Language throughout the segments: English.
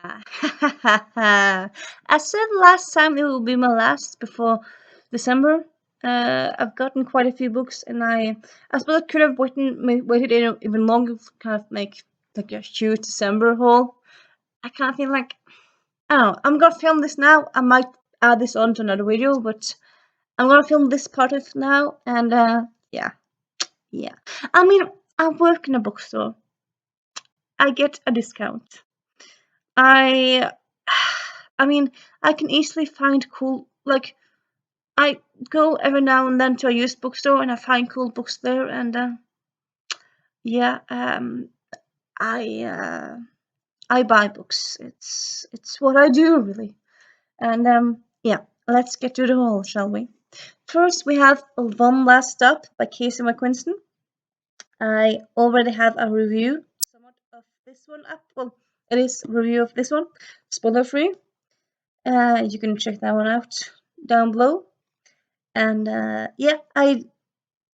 Yeah. I said last time it will be my last before December. I've gotten quite a few books, and I suppose I could have waited even longer to kind of make like a huge December haul. I kind of feel like I don't know. I'm gonna film this now. I might add this on to another video, but I'm gonna film this part of now, and yeah, yeah. I mean, I work in a bookstore. I get a discount. I I mean, I can easily find cool like I go every now and then to a used bookstore and I find cool books there and yeah, I buy books. It's what I do really. And yeah, let's get to the haul, shall we? First we have One Last Stop by Casey McQuiston. I already have a review somewhat of this one up. Well, it is a review of this one, spoiler free. You can check that one out down below. And yeah, I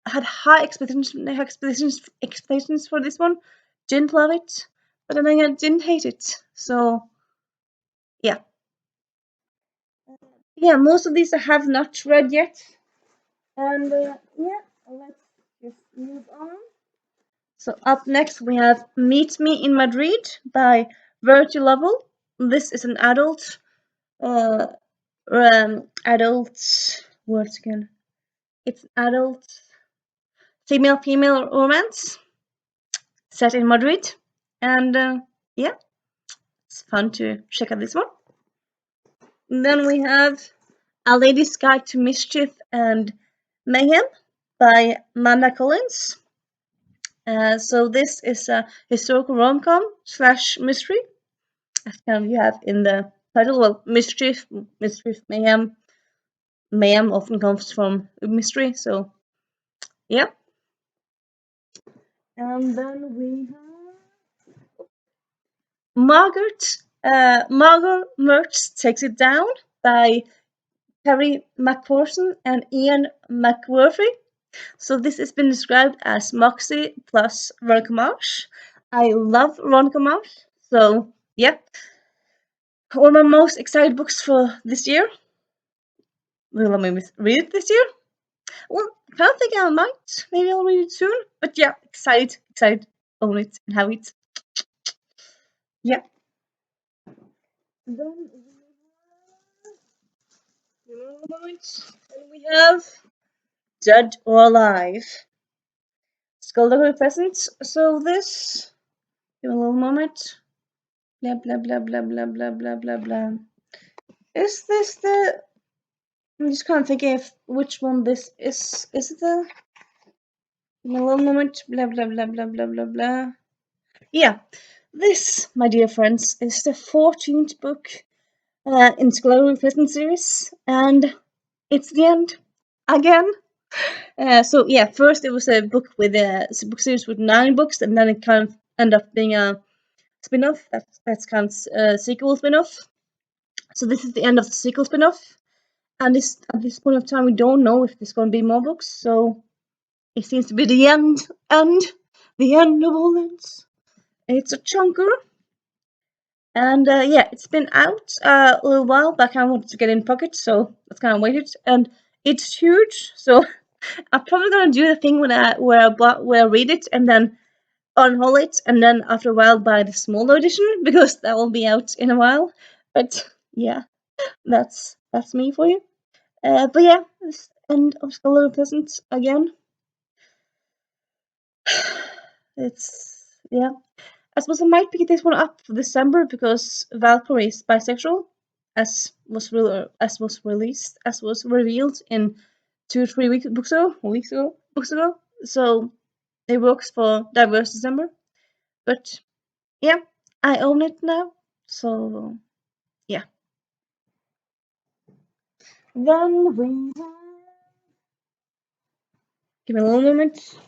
had high expectations for this one. Didn't love it, but then again, didn't hate it. So yeah, yeah. Most of these I have not read yet, and yeah, let's just move on. So up next we have Meet Me in Madrid by Virtue Lovell. This is an uh, adult words again. It's adult female romance set in Madrid, and yeah, it's fun to check out this one. And then we have A Lady's Guide to Mischief and Mayhem by Amanda Collins. So this is a historical rom-com slash mystery, as kind of you have in the title. Well, mischief, mayhem. Mayhem often comes from mystery, so yeah. And then we have Margot Mertz Takes It Down by Terry McPherson and Ian McWurthy. So this has been described as Moxie plus Veronica Marsh. I love Veronica Marsh, so yeah. One of my most excited books for this year. Will I maybe read it this year? Well, I kind of think I might. Maybe I'll read it soon. But yeah, excited, own it and have it. Yeah. Then we have Dead or Alive. Skullduggery Presents. So this, give a little moment. Blah blah blah blah blah blah blah blah blah. Is this the? I'm just kind of thinking of which one this is. Is it the? Give me a little moment. Blah blah blah blah blah blah blah. Yeah, this, my dear friends, is the 14th book in Skullduggery Presents series, and it's the end again. So yeah, first it was a book with a book series with 9 books, and then it kind of ended up being a spin-off. That's kind of sequel spin-off. So this is the end of the sequel spin-off, and at this point of time we don't know if there's going to be more books. So it seems to be the end, the end of all ends. It's a chunker, and yeah, it's been out a little while, but I kind of wanted to get in pocket, so that's kind of waited, and it's huge. So I'm probably gonna do the thing where I read it and then unhaul it, and then after a while buy the small edition because that will be out in a while. But yeah, that's me for you. But yeah, this end of Skullduggery Presents again. It's yeah. I suppose I might pick this one up for December because Valkyrie is bisexual, as was revealed in 2 or 3 books ago. So it works for diverse December. But yeah, I own it now. So yeah. Then we have... Give me a little moment.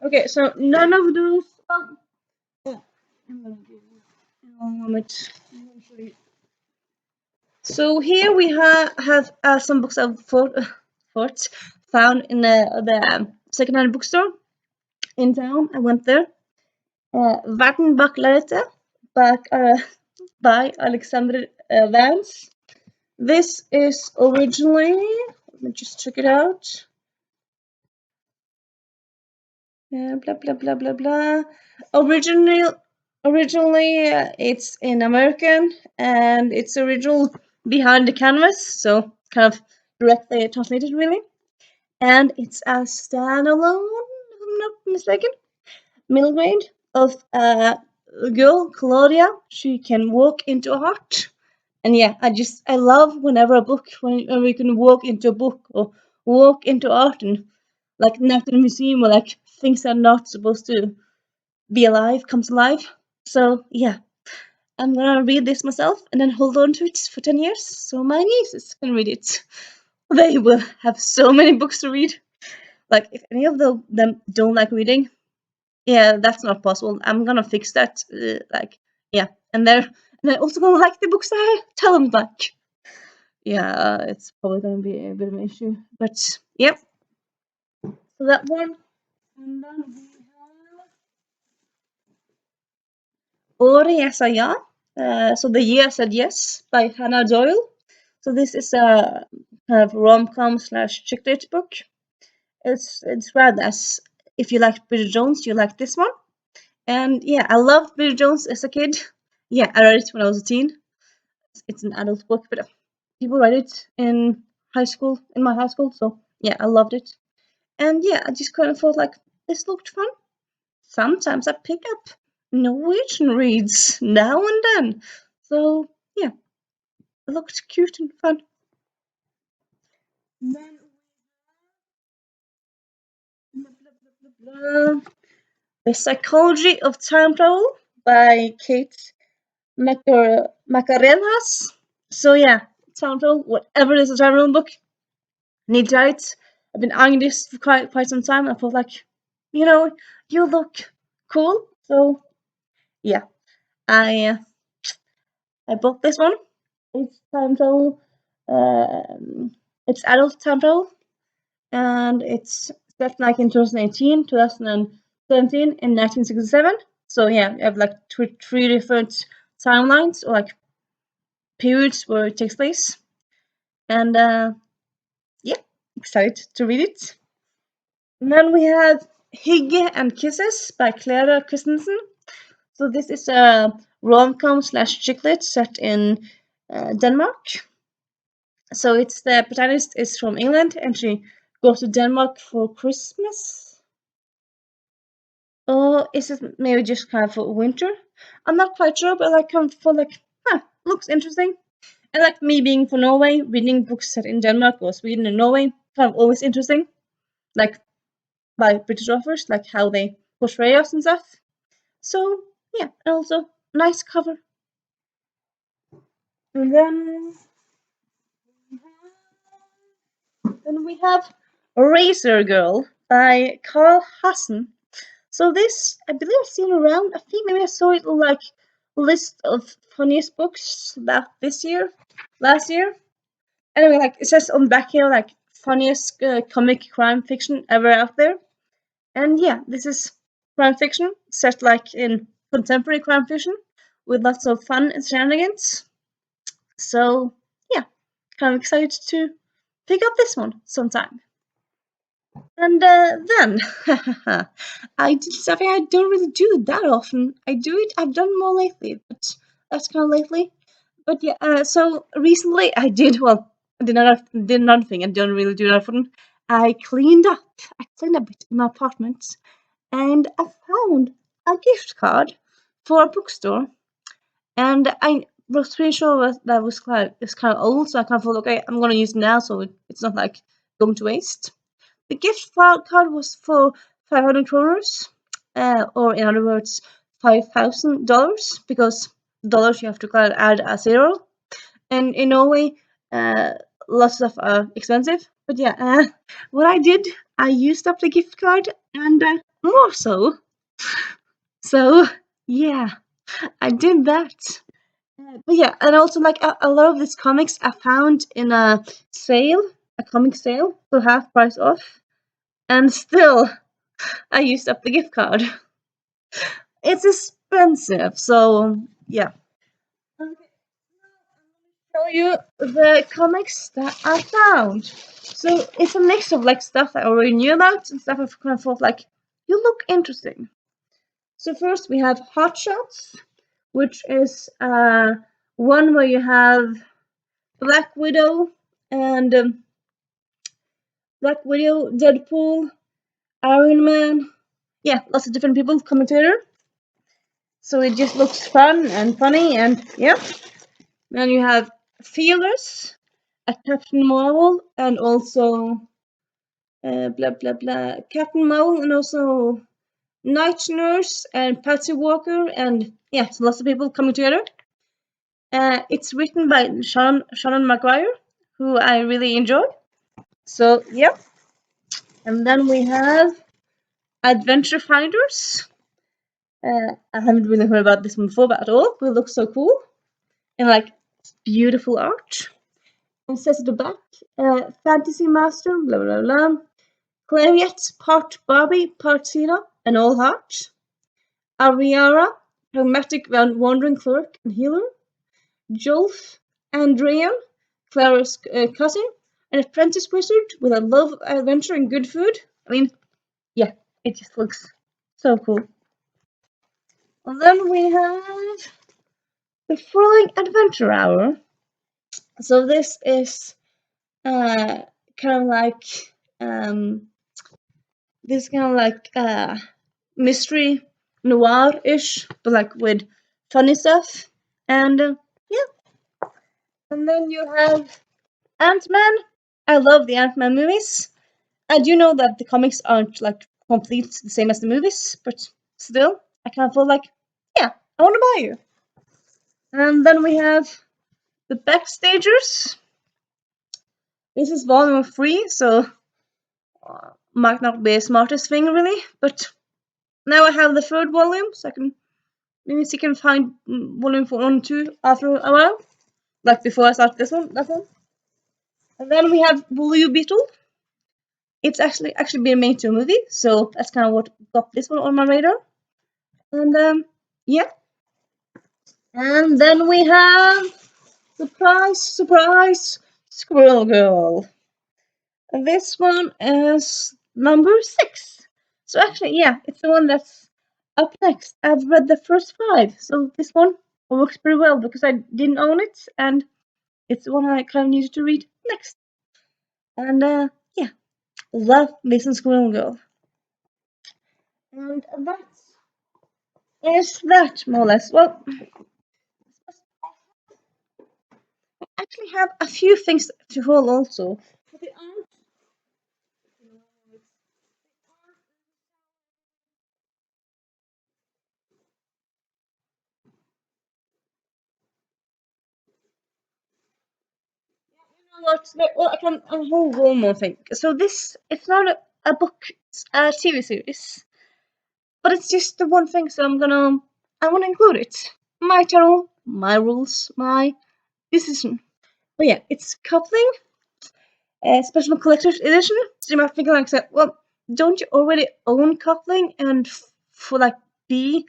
Okay, so none of those. Oh, yeah, I'm gonna give you a little moment. I'm gonna show you. So here we have some books I've foot, found in the secondhand bookstore in town. I went there. Vattenbachlerette by Alexander Vance. This is originally, let me just check it out. Blah blah blah blah blah. Originally, it's in American, and it's original behind the canvas, so kind of directly translated, really. And it's a standalone, if I'm not mistaken, middle grade of a girl, Claudia. She can walk into a heart. And yeah, I love whenever a book, when we can walk into a book or walk into art and like not in a museum or like things that are not supposed to be alive comes alive. So yeah, I'm gonna read this myself and then hold on to it for 10 years so my nieces can read it. They will have so many books to read. Like if any of them don't like reading, yeah, that's not possible. I'm gonna fix that. Like yeah, and they're also gonna like the books that I tell them like. Yeah, it's probably gonna be a bit of an issue, but yep. So that one, and then we have Ore Yes I Ja. So the year I said yes by Hannah Doyle. So this is a kind of rom-com slash chick lit book. It's read as if you liked Bridget Jones, you like this one. And yeah, I loved Bridget Jones as a kid. Yeah, I read it when I was a teen. It's an adult book, but people read it in high school, in my high school. So yeah, I loved it. And yeah, I just kind of thought like this looked fun. Sometimes I pick up Norwegian reads now and then. So yeah, it looked cute and fun. Then blah, blah, blah, blah. The Psychology of Time Travel by Kate Macarenas. So yeah, time travel, whatever it is, a time travel book. Need to write it. I've been eyeing this for quite some time. I felt like, you know, you look cool. So yeah, I I bought this one. It's time travel. Um, it's adult time travel, and it's set like in 2018, 2017, and 1967. So yeah, you have like three different timelines or like periods where it takes place, and yeah, excited to read it. And then we have Hygge and Kisses by Clara Christensen. So this is a rom-com slash chicklet set in Denmark. So it's the protagonist is from England and she goes to Denmark for Christmas. Or is it maybe just kind of for winter? I'm not quite sure, but like kind of for like, looks interesting. And like me being from Norway, reading books set in Denmark or Sweden and Norway, kind of always interesting. Like by British authors, like how they portray us and stuff. So yeah, and also nice cover. And then we have Razor Girl by Carl Hassan. So this, I believe I've seen around. I think maybe I saw it like list of funniest books that this year, last year. Anyway, like it says on the back here, like funniest comic crime fiction ever out there. And yeah, this is crime fiction set like in contemporary crime fiction with lots of fun and shenanigans. So yeah, kind of excited to pick up this one sometime. And then I did something I don't really do that often. I've done more lately, but that's kind of lately. But yeah, so recently I did, well, I did another thing I don't really do that often. I cleaned up. I cleaned a bit in my apartment and I found a gift card for a bookstore. And I was pretty sure that was it's kind of old, so I kind of thought, okay, I'm gonna use it now, so it's not like going to waste. The gift card was for 500 kroners, or in other words, $5,000, because dollars you have to kind of add a zero. And in Norway, uh, lots of stuff are expensive. But yeah, what I did, I used up the gift card and more so. So yeah, I did that. But yeah, and also like a lot of these comics I found in a sale a comic sale, so half price off, and still I used up the gift card. It's expensive, so yeah. Okay, now I'm going to show you the comics that I found. So it's a mix of like stuff I already knew about and stuff I've kind of thought like, you look interesting. So first we have Hot Shots, which is one where you have Black Widow and Deadpool, Iron Man. Yeah, lots of different people coming together. So it just looks fun and funny, and yeah. Then you have Fearless, a Captain Marvel, and also blah blah blah, Captain Marvel, and also Night Nurse and Patsy Walker, and yeah, so lots of people coming together. It's written by Shannon McGuire, who I really enjoy. So yeah, and then we have Adventure Finders. I haven't really heard about this one before, but at all, it looks so cool and like beautiful art. And says at the back, Fantasy Master, blah blah blah. Clariette, part Barbie, part Sina, and all heart. Ariara, pragmatic wandering clerk and healer. Jolf, Andrean, Clara's cousin, an apprentice wizard with a love of adventure and good food. I mean, yeah, it just looks so cool. And then we have the Thrilling Adventure Hour. So this is kind of like mystery noir-ish, but like with funny stuff. And yeah, and then you have Ant-Man. I love the Ant-Man movies. I do know that the comics aren't like complete the same as the movies, but still, I kind of feel like, yeah, I want to buy you. And then we have the Backstagers. This is volume 3, so might not be the smartest thing really, but now I have the third volume, so I can maybe see can find volume 4 and 2 after a while, like before I start this one, that one. And then we have Blue Beetle. It's actually been made to a movie, so that's kind of what got this one on my radar. And yeah, and then we have surprise, surprise, Squirrel Girl. And this one is number 6. So actually, yeah, it's the one that's up next. I've read the first 5, so this one works pretty well because I didn't own it, and it's the one I kind of needed to read next. And yeah, love Mason Squirrel Girl. And that is that, more or less. Well, I actually have a few things to haul also. But they aren't. You know what? Well, I can haul one more thing. So this, it's not a book, it's a TV series. But it's just the one thing, so I want to include it. My channel, my rules, my decision. But yeah, it's coupling, special collector's edition. So you might think like, well, don't you already own coupling? And for like B,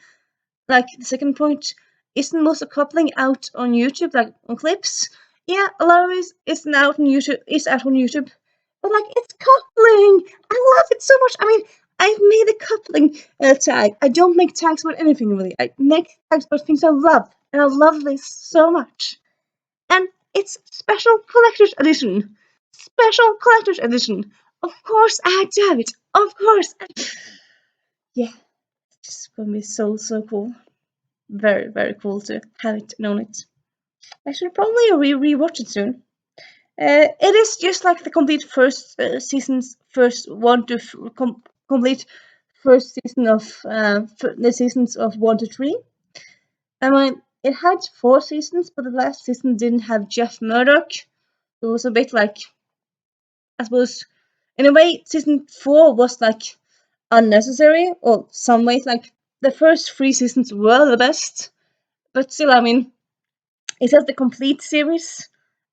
like the second point, isn't most of coupling out on YouTube, like on clips? Yeah, a lot of it isn't out on YouTube. It's out on YouTube, but like it's coupling. I love it so much. I mean, I've made a coupling tag. I don't make tags about anything really. I make tags about things I love, and I love this so much. And it's special collector's edition. Special collector's edition. Of course, I had to have it. Of course. Yeah, it's just gonna be so cool. Very cool to have it and own it. I should probably rewatch it soon. It is just like the complete first season's first one to complete first season of the seasons of 1 to 3. I mean, it had 4 seasons, but the last season didn't have Jeff Murdoch. It was a bit like, I suppose, in a way, season 4 was like unnecessary, or some ways like the first 3 seasons were the best, but still, I mean, is that the complete series?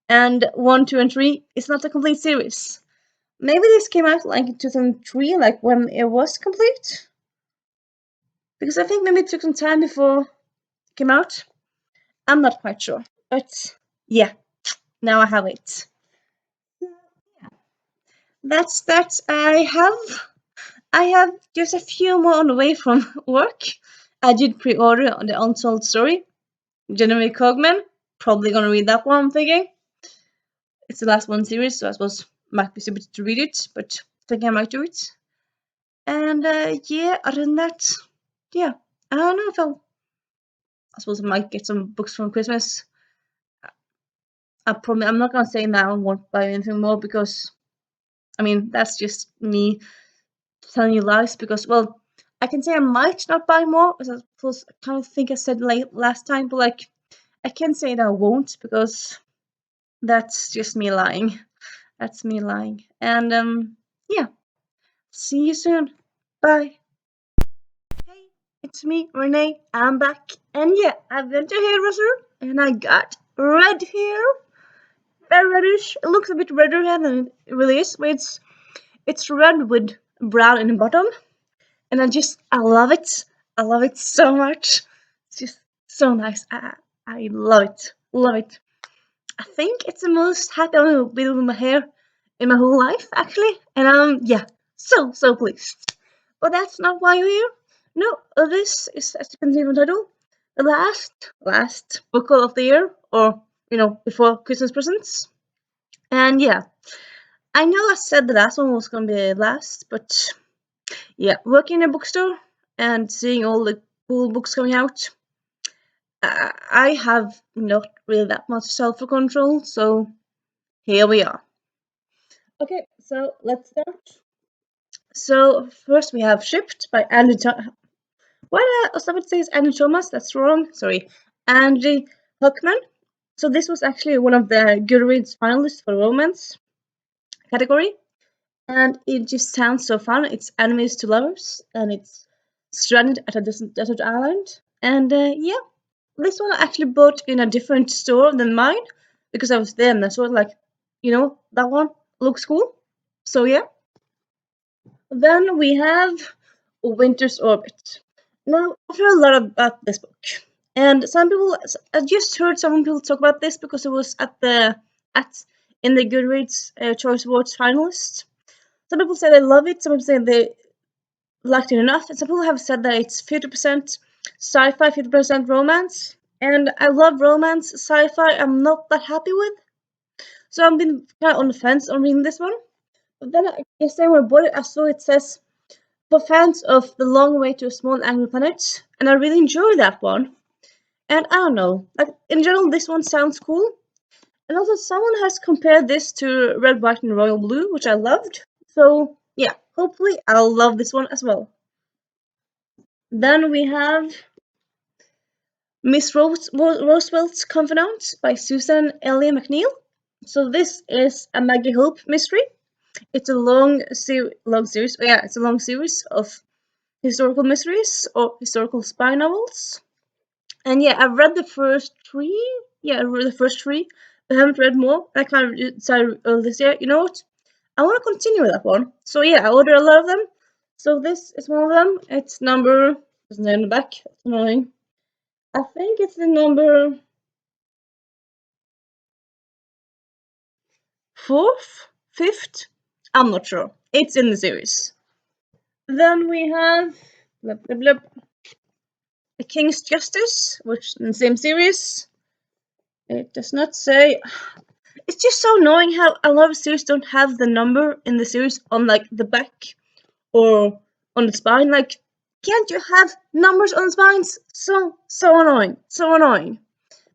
and 1, 2, and 3 is not a complete series. Maybe this came out like in 2003, like when it was complete. Because I think maybe it took some time before it came out. I'm not quite sure. But yeah, now I have it. That's that. I have just a few more on the way from work. I did pre-order on the Untold Story. Genevieve Cogman. Probably gonna read that one, I'm thinking. It's the last one series, so I suppose might be stupid to read it, but I think I might do it. And yeah, other than that, yeah, I don't know if I suppose I might get some books from Christmas. I'm not gonna say now I won't buy anything more because, I mean, that's just me telling you lies. Because, well, I can say I might not buy more, as I suppose I kind of think I said last time, but like I can't say that I won't because that's just me lying. That's me lying. And yeah, see you soon. Bye. Hey, it's me, Renee. I'm back. And yeah, I went to hairdresser and I got red hair. Very reddish. It looks a bit redder than it really is, but it's red with brown in the bottom. And I love it. I love it so much. It's just so nice. I love it. Love it. I think it's the most happy I've been with my hair in my whole life, actually. And yeah, so pleased. But that's not why you're here. No, this is, as you can see from the title, the last book of the year, or before Christmas presents. And yeah, I know I said the last one was gonna be last, but yeah, working in a bookstore and seeing all the cool books coming out, I have not really that much self-control, so here we are. Okay, so let's start. So first we have Shipped by Andy. Why did somebody say it's Andy Thomas? That's wrong. Sorry, Andy Huckman. So this was actually one of the Goodreads finalists for romance category, and it just sounds so fun. It's enemies to lovers, and it's stranded at a desert island. And yeah, this one I actually bought in a different store than mine because I was there and I saw it like, that one looks cool. So yeah. Then we have Winter's Orbit. Now, I've heard a lot about this book, and I just heard some people talk about this because it was at in the Goodreads Choice Awards finalists. Some people say they love it, some people say they liked it enough, and some people have said that it's 50% sci-fi, 50% romance. And I love romance. Sci-fi, I'm not that happy with, so I've been kind of on the fence on reading this one. But then yesterday when I bought it, I saw it says for fans of The Long Way to a Small Angry Planet, and I really enjoyed that one. And I don't know, like in general, this one sounds cool. And also, someone has compared this to Red, White, and Royal Blue, which I loved. So yeah, hopefully I'll love this one as well. Then we have Miss Roosevelt's Confidant by Susan Elliott McNeill. So this is a Maggie Hope mystery. It's a long series. Yeah, it's a long series of historical mysteries or historical spy novels. And yeah, I've read the first three. Yeah, I read the first three. I haven't read more. I kind of decided earlier this year, you know what? I want to continue with that one. So yeah, I ordered a lot of them. So this is one of them. It's number, isn't it in the back? It's annoying. I think it's the number fourth, fifth. I'm not sure. It's in the series. Then we have blah, blah, blah, The King's Justice, which in the same series. It does not say. It's just so annoying how a lot of series don't have the number in the series on like the back or on the spine. Like, can't you have numbers on spines? So annoying. So annoying.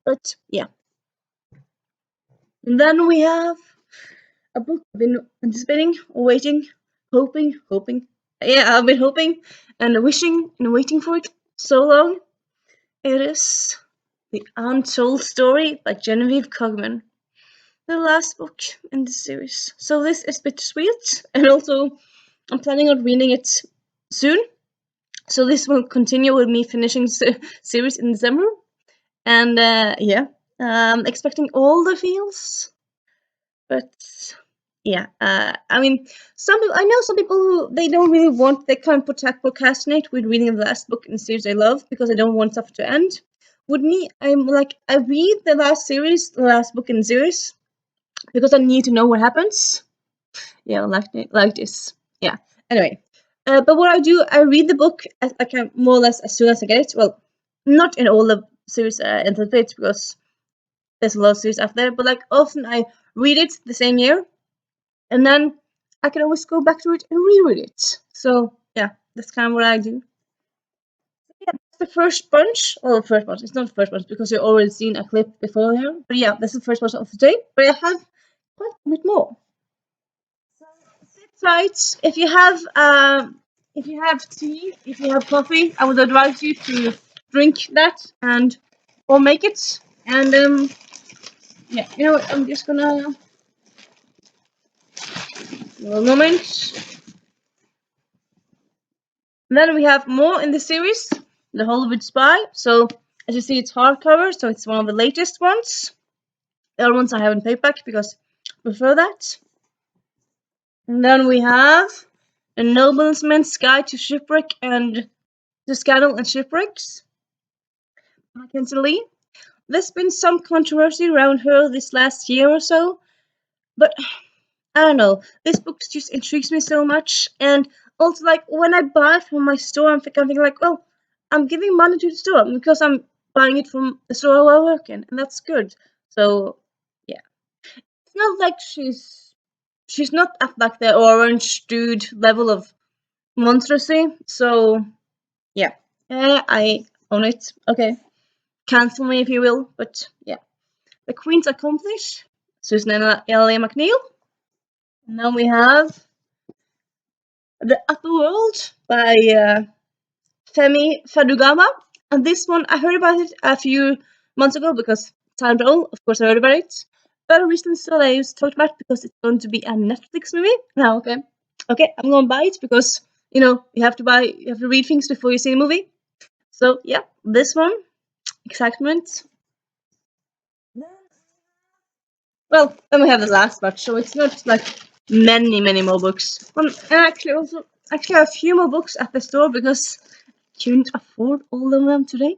But yeah. And then we have a book I've been anticipating, waiting, hoping. Yeah, I've been hoping and wishing and waiting for it so long. It is The Untold Story by Genevieve Cogman, the last book in the series. So this is bittersweet, and also I'm planning on reading it soon. So this will continue with me finishing the series in December, and yeah, expecting all the feels. But yeah, I mean, I know some people who they don't really want, they can't procrastinate with reading the last book in the series they love because they don't want stuff to end. With me, I'm like, I read the last book in the series, because I need to know what happens. Yeah, like this. Yeah. Anyway, but what I do, I read the book as I can, more or less as soon as I get it. Well, not in all the series anticipated, because there's a lot of series out there, but like often I read it the same year, and then I can always go back to it and reread it. So yeah, that's kind of what I do. Yeah, that's the first bunch. Well, the first bunch. It's not the first bunch because you've already seen a clip before here. But yeah, that's the first bunch of the day. But I have quite a bit more. Sit tight. If you have tea, if you have coffee, I would advise you to drink that and or make it. And yeah, you know what? I'm just gonna a moment. Then we have more in the series, The Hollywood Spy. So as you see, it's hardcover, so it's one of the latest ones. The other ones I have in paperback because I prefer that. And then we have A Nobleman's Guide to Shipwreck and to Scandal and Shipwrecks. Mackenzie Lee. There's been some controversy around her this last year or so, but I don't know. This book just intrigues me so much, and also like when I buy it from my store, I'm thinking like, well, I'm giving money to the store because I'm buying it from the store I work in, and that's good. So yeah, it's not like she's not at like the orange dude level of monstrosity. So yeah, I own it. Okay, cancel me if you will, but yeah, The Queen's Accomplice, Susan L.A. McNeil. And then we have The Upper World by Femi Fadugama. And this one, I heard about it a few months ago because time travel, of course, I heard about it. But I recently saw that I was talked about because it's going to be a Netflix movie. Now, okay, I'm gonna buy it because you have to read things before you see the movie. So yeah, this one, excitement. Well, then we have the last batch, so it's not like many more books. And actually a few more books at the store because I couldn't afford all of them today.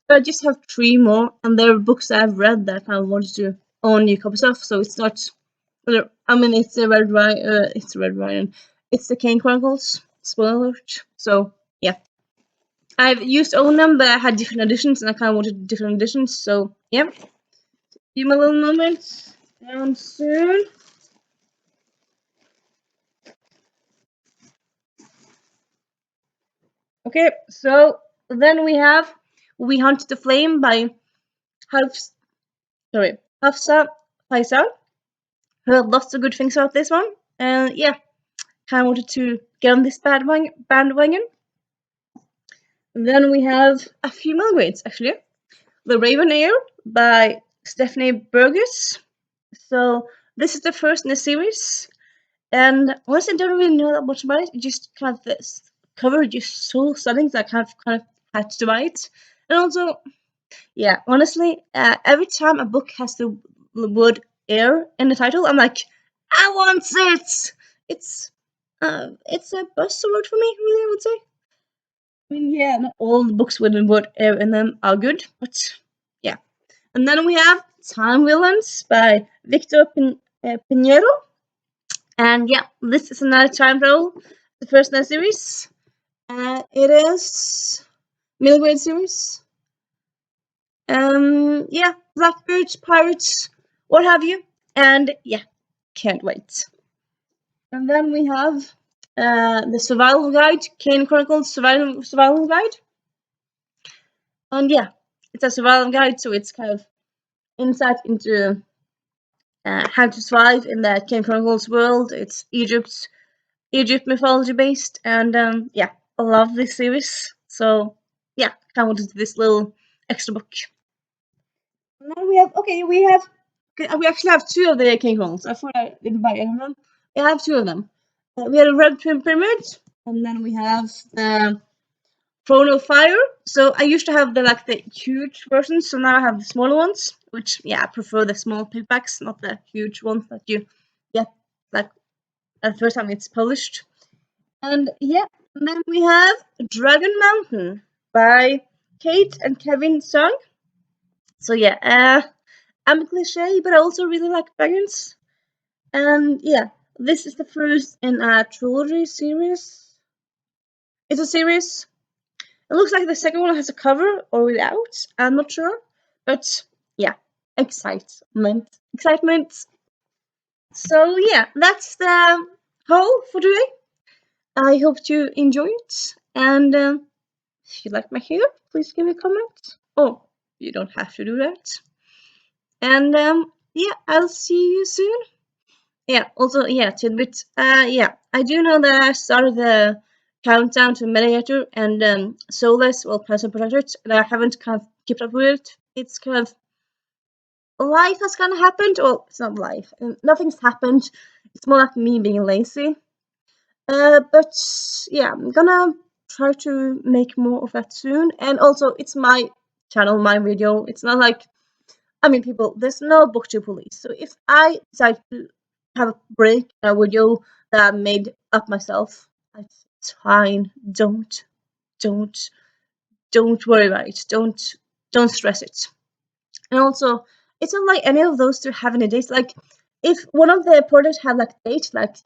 But I just have 3 more, and they're books that I've read that I wanted to own new copies of. So it's not. I mean, it's the Red Ryan. It's Red Ryan. It's the Kane Chronicles. Spoiler alert. So yeah, I've used to own them, but I had different editions, and I kind of wanted different editions. So yeah, give me a little moment. Down soon. Okay, so then we have We Hunt the Flame by Hafsa Faisal. Heard lots of good things about this one, and yeah, kind of wanted to get on this bandwagon. And then we have a few more grades actually. The Raven Air by Stephanie Burgess. So this is the first in the series, and honestly, I don't really know that much about it. It just kind of this cover is just so stunning that I kind of had to buy it. And also, yeah, honestly, every time a book has the word air in the title, I'm like, I want it. It's a buzzword for me, really. I would say. I mean, yeah, not all the books with the word air in them are good, but yeah. And then we have Time Villains by Victor Pinheiro. And yeah, this is another time travel, the first in the series. It is middle grade series. Yeah, Blackbirds, pirates, what have you. And yeah, can't wait. And then we have the Survival Guide, Kane Chronicles Survival Guide. And yeah, it's a survival guide, so it's kind of insight into how to survive in the Kane Chronicles world. It's Egypt mythology based, and yeah, I love this series. So yeah, kind of wanted this little extra book. And then we actually have 2 of the King Chronicles. I thought I didn't buy any of them. We have 2 of them. We have a Red Pyramid, and then we have the Throne of Fire. So I used to have the huge versions, so now I have the smaller ones, which I prefer the small paperbacks, not the huge ones that you get like at the first time it's published. And then we have Dragon Mountain by Kate and Kevin Sung. So I'm a cliche, but I also really like dragons. And this is the first in a trilogy series. It's a series. It looks like the second one has a cover or without. I'm not sure, but excitement, excitement. So that's the haul for today. I hope you enjoy it, and if you like my hair, please give me a comment. Oh, you don't have to do that. And I'll see you soon. Also, tidbit. I do know that I started the countdown to Mediator and Soulless, well, Person Protectorate, and I haven't kind of kept up with it. It's kind of life has kind of happened. Well, it's not life. Nothing's happened. It's more like me being lazy. But I'm gonna try to make more of that soon. And also, it's my channel, my video. It's not like, I mean, people, there's no book to police. So if I decide to have a break, a video that I made up myself, it's fine. Don't, don't worry about it. Don't stress it. And also, it's not like any of those two have any dates. Like, if one of the projects had like date, like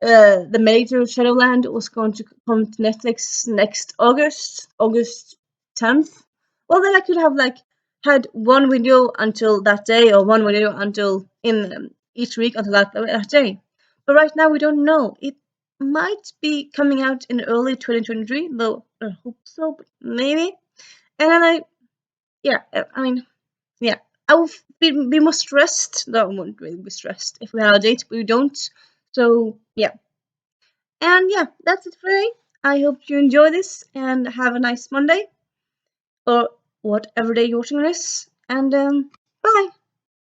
the major Shadowland was going to come to Netflix next August 10th. Well, then I could have like had one video until that day, or one video until in each week until that day. But right now we don't know. It might be coming out in early 2023, though I hope so, but maybe. And then I mean, yeah, I would be more stressed. No, I wouldn't really be stressed if we had a date, but we don't. So and that's it for today. I hope you enjoy this and have a nice Monday or whatever day you're watching this. And